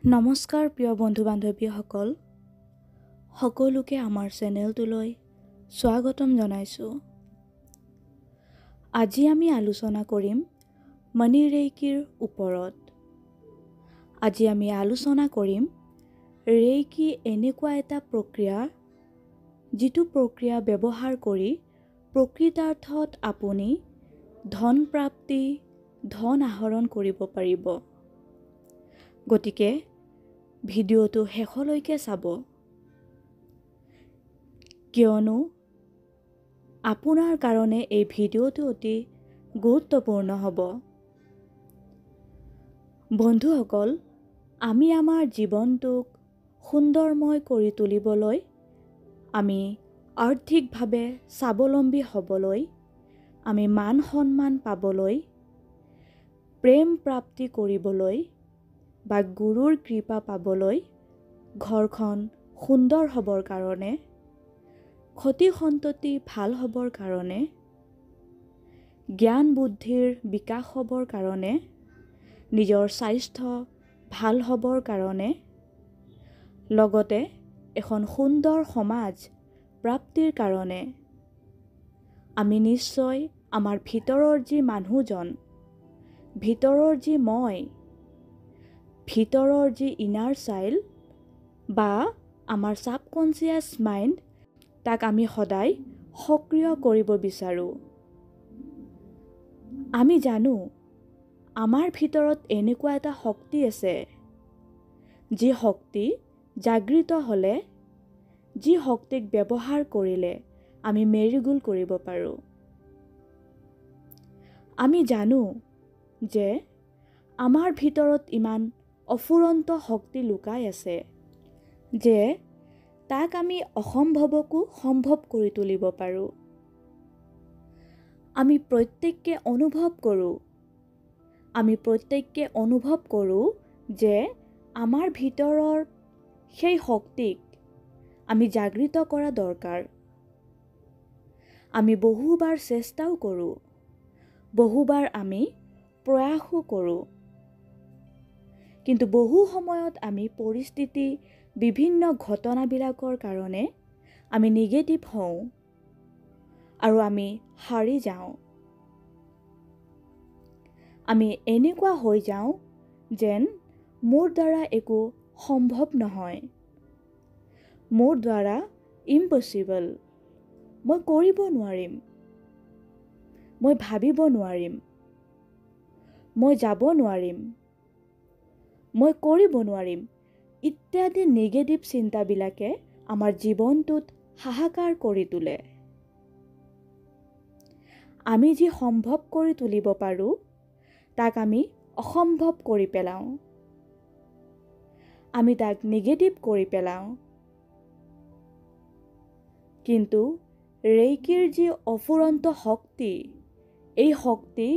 নমস্কাৰ প্ৰিয় বন্ধু বান্ধৱীসকল, সকলোকে আমাৰ চেনেলটোলৈ স্বাগতম জনাইছোঁ। আজি আমি আলোচনা কৰিম মানি ৰেইকিৰ ওপৰত। আজি আমি আলোচনা কৰিম ৰেইকি এনেকুৱা এটা প্ৰক্ৰিয়া যিটো প্ৰক্ৰিয়া ব্যৱহাৰ কৰি প্ৰকৃতাৰ্থত আপুনি ধন প্ৰাপ্তি, ধন আহৰণ কৰিব পাৰিব। গতিকে ভিডিঅ'টো শেষলৈকে চাব, কিয়নো আপোনাৰ কাৰণে এই ভিডিঅ'টো অতি গুৰুত্বপূৰ্ণ হ'ব। বন্ধুসকল, আমি আমাৰ জীৱনটোক সুন্দৰময় কৰি তুলিবলৈ, আমি আৰ্থিকভাৱে স্বাৱলম্বী হ'বলৈ, আমি মান সন্মান পাবলৈ, প্ৰেম প্ৰাপ্তি কৰিবলৈ বা গুৰুৰ কৃপা পাবলৈ, ঘৰখন সুন্দৰ হ'বৰ কাৰণে, সতি সন্ততি ভাল হ'বৰ কাৰণে, জ্ঞান বুদ্ধিৰ বিকাশ হ'বৰ কাৰণে, নিজৰ স্বাস্থ্য ভাল হ'বৰ কাৰণে, লগতে এখন সুন্দৰ সমাজ প্ৰাপ্তিৰ কাৰণে আমি নিশ্চয় আমাৰ ভিতৰৰ যি মানুহজন, ভিতৰৰ যি মই, ভিতৰৰ যি ইনাৰ চাইল্ড বা আমাৰ ছাবকনচিয়াছ মাইণ্ড, তাক আমি সদায় সক্ৰিয় কৰিব বিচাৰোঁ। আমি জানো আমাৰ ভিতৰত এনেকুৱা এটা শক্তি আছে, যি শক্তি জাগৃত হ'লে, যি শক্তিক ব্যৱহাৰ কৰিলে আমি মেৰিগোল কৰিব পাৰোঁ। আমি জানো যে আমাৰ ভিতৰত ইমান অফুৰন্ত শক্তি লুকাই আছে যে তাক আমি অসম্ভৱকো সম্ভৱ কৰি তুলিব পাৰোঁ। আমি প্ৰত্যেককে অনুভৱ কৰোঁ যে আমাৰ ভিতৰৰ সেই শক্তিক আমি জাগৃত কৰা দৰকাৰ। আমি বহুবাৰ চেষ্টাও কৰোঁ, বহুবাৰ আমি প্ৰয়াসো কৰোঁ, কিন্তু বহু সময়ত আমি পৰিস্থিতি, বিভিন্ন ঘটনাবিলাকৰ কাৰণে আমি নিগেটিভ হওঁ আৰু আমি হাৰি যাওঁ। আমি এনেকুৱা হৈ যাওঁ যেন মোৰ দ্বাৰা একো সম্ভৱ নহয়, মোৰ দ্বাৰা ইম্পচিবল, মই কৰিব নোৱাৰিম, মই ভাবিব নোৱাৰিম, মই যাব নোৱাৰিম, মই কৰিব নোৱাৰিম ইত্যাদি নিগেটিভ চিন্তাবিলাকে আমাৰ জীৱনটোত হাহাকাৰ কৰি তোলে। আমি যি সম্ভৱ কৰি তুলিব পাৰোঁ তাক আমি অসম্ভৱ কৰি পেলাওঁ, আমি তাক নিগেটিভ কৰি পেলাওঁ। কিন্তু ৰেইকিৰ যি অফুৰন্ত শক্তি, এই শক্তি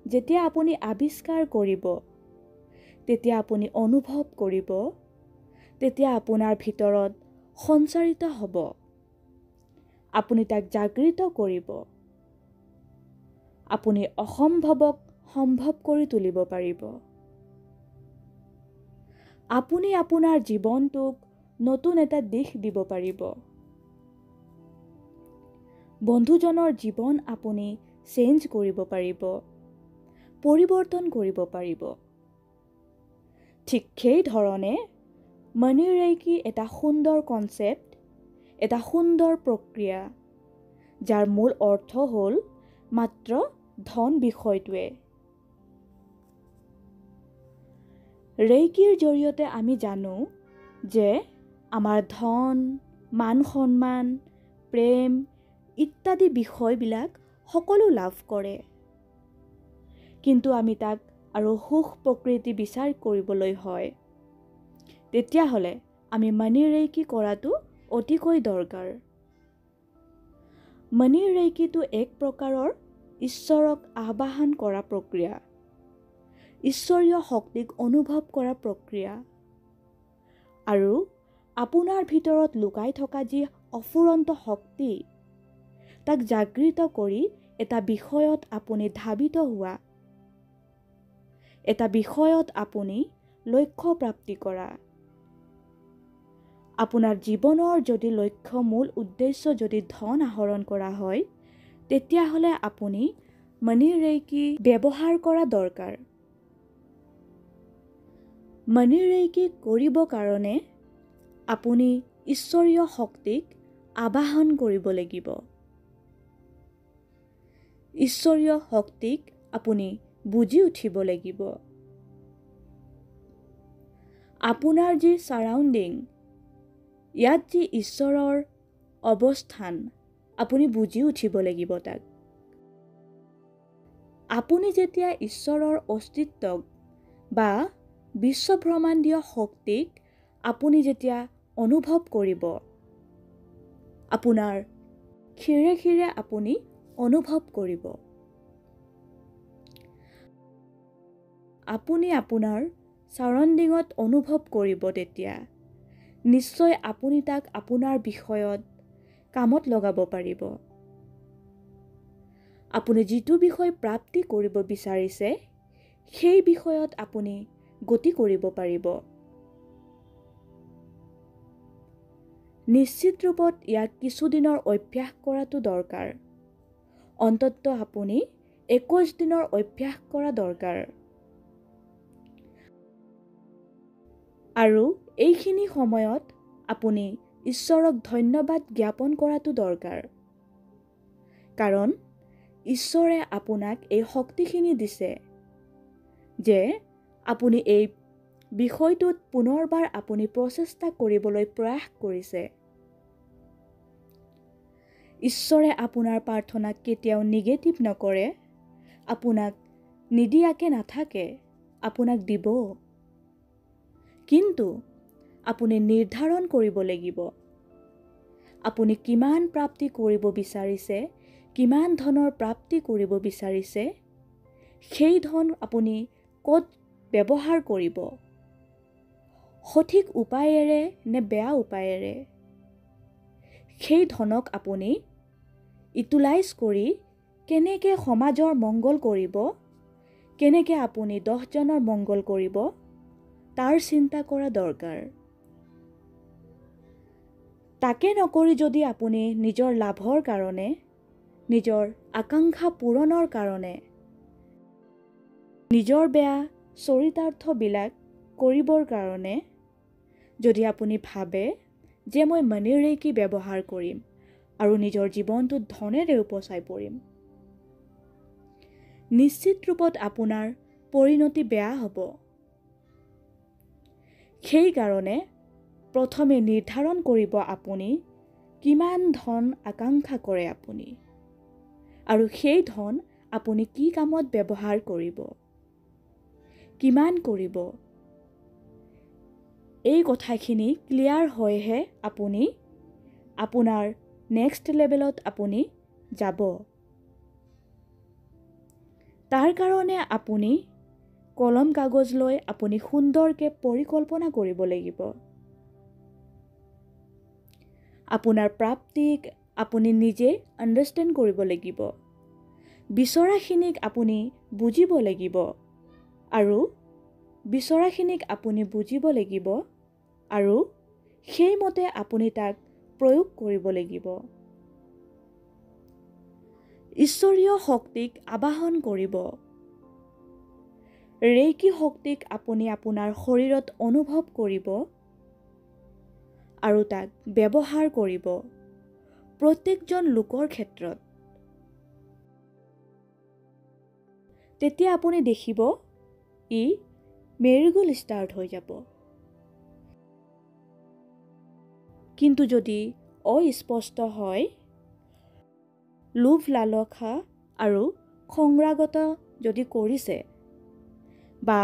যেতিয়া আপুনি আৱিষ্কাৰ কৰিব, তেতিয়া আপুনি অনুভৱ কৰিব, তেতিয়া আপোনাৰ ভিতৰত সঞ্চাৰিত হ'ব, আপুনি তাক জাগৃত কৰিব, আপুনি অসম্ভৱক সম্ভৱ কৰি তুলিব পাৰিব। আপুনি আপোনাৰ জীৱনটোক নতুন এটা দিশ দিব পাৰিব। বন্ধুজনৰ জীৱন আপুনি চেঞ্জ কৰিব পাৰিব, পৰিৱৰ্তন কৰিব পাৰিব। ঠিক সেই ধৰণে মানি ৰেইকি এটা সুন্দৰ কনচেপ্ট, এটা সুন্দৰ প্ৰক্ৰিয়া, যাৰ মূল অৰ্থ হ'ল মাত্ৰ ধন বিষয়টোৱে। ৰেইকিৰ জৰিয়তে আমি জানো যে আমাৰ ধন, মান সন্মান, প্ৰেম ইত্যাদি বিষয়বিলাক সকলো লাভ কৰে, কিন্তু আমি তাক আৰু সুখ প্ৰকৃতি বিচাৰ কৰিবলৈ হয়, তেতিয়াহ'লে আমি মানি ৰেইকি কৰাটো অতিকৈ দৰকাৰ। মানি ৰেইকিটো এক প্ৰকাৰৰ ঈশ্বৰক আহ্বান কৰা প্ৰক্ৰিয়া, ঈশ্বৰীয় শক্তিক অনুভৱ কৰা প্ৰক্ৰিয়া, আৰু আপোনাৰ ভিতৰত লুকাই থকা যি অফুৰন্ত শক্তি, তাক জাগৃত কৰি এটা বিষয়ত আপুনি ধাবিত হোৱা, এটা বিষয়ত আপুনি লক্ষ্য প্ৰাপ্তি কৰা। আপোনাৰ জীৱনৰ যদি লক্ষ্য মূল উদ্দেশ্য যদি ধন আহৰণ কৰা হয়, তেতিয়াহ'লে আপুনি মানি ৰেইকি ব্যৱহাৰ কৰা দৰকাৰ। মানি ৰেইকি কৰিব কাৰণে আপুনি ঈশ্বৰীয় শক্তিক আবাহন কৰিব লাগিব। ঈশ্বৰীয় শক্তিক আপুনি বুজি উঠিব লাগিব। আপোনাৰ যি সাৰাউণ্ডিং, ইয়াত যি ঈশ্বৰৰ অৱস্থান, আপুনি বুজি উঠিব লাগিব তাক। আপুনি যেতিয়া ঈশ্বৰৰ অস্তিত্বক বা বিশ্বব্ৰহ্মাণ্ডীয় শক্তিক আপুনি যেতিয়া অনুভৱ কৰিব, আপোনাৰ ক্ষীৰে ক্ষীৰে আপুনি অনুভৱ কৰিব। আপুনি আপোনাৰ সাৰাউণ্ডিঙত অনুভৱ কৰিব, তেতিয়া নিশ্চয় আপুনি তাক আপোনাৰ বিষয়ত কামত লগাব পাৰিব। আপুনি যিটো বিষয় প্ৰাপ্তি কৰিব বিচাৰিছে, সেই বিষয়ত আপুনি গতি কৰিব পাৰিব। নিশ্চিত ৰূপত ইয়াক কিছুদিনৰ অভ্যাস কৰাটো দৰকাৰ। অন্ততঃ আপুনি 21 দিনৰ অভ্যাস কৰা দৰকাৰ। আৰু এইখিনি সময়ত আপুনি ঈশ্বৰক ধন্যবাদ জ্ঞাপন কৰাটো দৰকাৰ। কাৰণ ঈশ্বৰে আপোনাক এই শক্তিখিনি দিছে যে আপুনি এই বিষয়টোত পুনৰবাৰ আপুনি প্ৰচেষ্টা কৰিবলৈ প্ৰয়াস কৰিছে। ঈশ্বৰে আপোনাৰ প্ৰাৰ্থনাক কেতিয়াও নিগেটিভ নকৰে, আপোনাক নিদিয়াকে নাথাকে, আপোনাক দিব। কিন্তু আপুনি নিৰ্ধাৰণ কৰিব লাগিব, আপুনি কিমান প্ৰাপ্তি কৰিব বিচাৰিছে, কিমান ধনৰ প্ৰাপ্তি কৰিব বিচাৰিছে, সেই ধন আপুনি ক'ত ব্যৱহাৰ কৰিব, সঠিক উপায়েৰে নে বেয়া উপায়েৰে, সেই ধনক আপুনি ইউটিলাইজ কৰি কেনেকৈ সমাজৰ মংগল কৰিব, কেনেকৈ আপুনি 10 জনৰ মংগল কৰিব, তাৰ চিন্তা কৰা দৰকাৰ। তাকে নকৰি যদি আপুনি নিজৰ লাভৰ কাৰণে, নিজৰ আকাংক্ষা পূৰণৰ কাৰণে, নিজৰ বেয়া চৰিতাৰ্থবিলাক কৰিবৰ কাৰণে যদি আপুনি ভাবে যে মই মানি ৰেইকি ব্যৱহাৰ কৰিম আৰু নিজৰ জীৱনটো ধনেৰে উপচাই পৰিম, নিশ্চিত ৰূপত আপোনাৰ পৰিণতি বেয়া হ'ব। সেইকাৰণে প্ৰথমে নিৰ্ধাৰণ কৰিব আপুনি কিমান ধন আকাংক্ষা কৰে আপুনি, আৰু সেই ধন আপুনি কি কামত ব্যৱহাৰ কৰিব, কিমান কৰিব। এই কথাখিনি ক্লিয়াৰ হয়হে আপুনি আপোনাৰ নেক্সট লেভেলত আপুনি যাব। তাৰ কাৰণে আপুনি কলম কাগজ লৈ আপুনি সুন্দৰকৈ পৰিকল্পনা কৰিব লাগিব। আপোনাৰ প্ৰাপ্তিক আপুনি নিজে আণ্ডাৰষ্টেণ্ড কৰিব লাগিব, বিচৰাখিনিক আপুনি বুজিব লাগিব, আৰু বিচৰাখিনিক আপুনি বুজিব লাগিব আৰু সেইমতে আপুনি তাক প্ৰয়োগ কৰিব লাগিব। ঈশ্বৰীয় শক্তিক আবাহন কৰিব। ৰেইকি শক্তিক আপুনি আপোনাৰ শৰীৰত অনুভৱ কৰিব আৰু তাক ব্যৱহাৰ কৰিব প্ৰত্যেকজন লোকৰ ক্ষেত্ৰত। তেতিয়া আপুনি দেখিব ই মেৰিগোল ষ্টাৰ্ট হৈ যাব। কিন্তু যদি অস্পষ্ট হয়, লোভ লালসা আৰু সংৰাগত যদি কৰিছে বা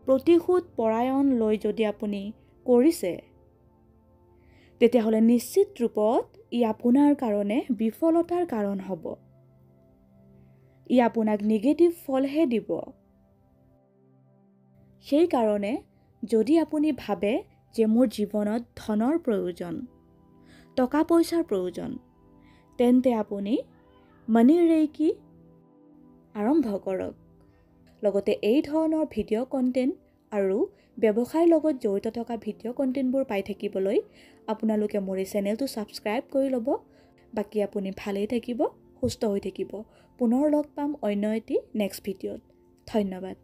প্ৰতিশোধ পৰায়ণ লৈ যদি আপুনি কৰিছে, তেতিয়াহ'লে নিশ্চিত ৰূপত ই আপোনাৰ কাৰণে বিফলতাৰ কাৰণ হ'ব। ই আপোনাক নিগেটিভ ফলহে দিব। সেইকাৰণে যদি আপুনি ভাবে যে মোৰ জীৱনত ধনৰ প্ৰয়োজন, টকা পইচাৰ প্ৰয়োজন, তেন্তে আপুনি মানি ৰেইকি আৰম্ভ কৰক। লগতে এই ধৰণৰ ভিডিঅ' কণ্টেণ্ট আৰু ব্যৱসায়ৰ লগত জড়িত থকা ভিডিঅ' কণ্টেণ্টবোৰ পাই থাকিবলৈ আপোনালোকে মোৰ এই চেনেলটো ছাবস্ক্ৰাইব কৰি ল'ব। বাকী আপুনি ভালেই থাকিব, সুস্থ হৈ থাকিব। পুনৰ লগ পাম অন্য এটি নেক্সট ভিডিঅ'ত। ধন্যবাদ।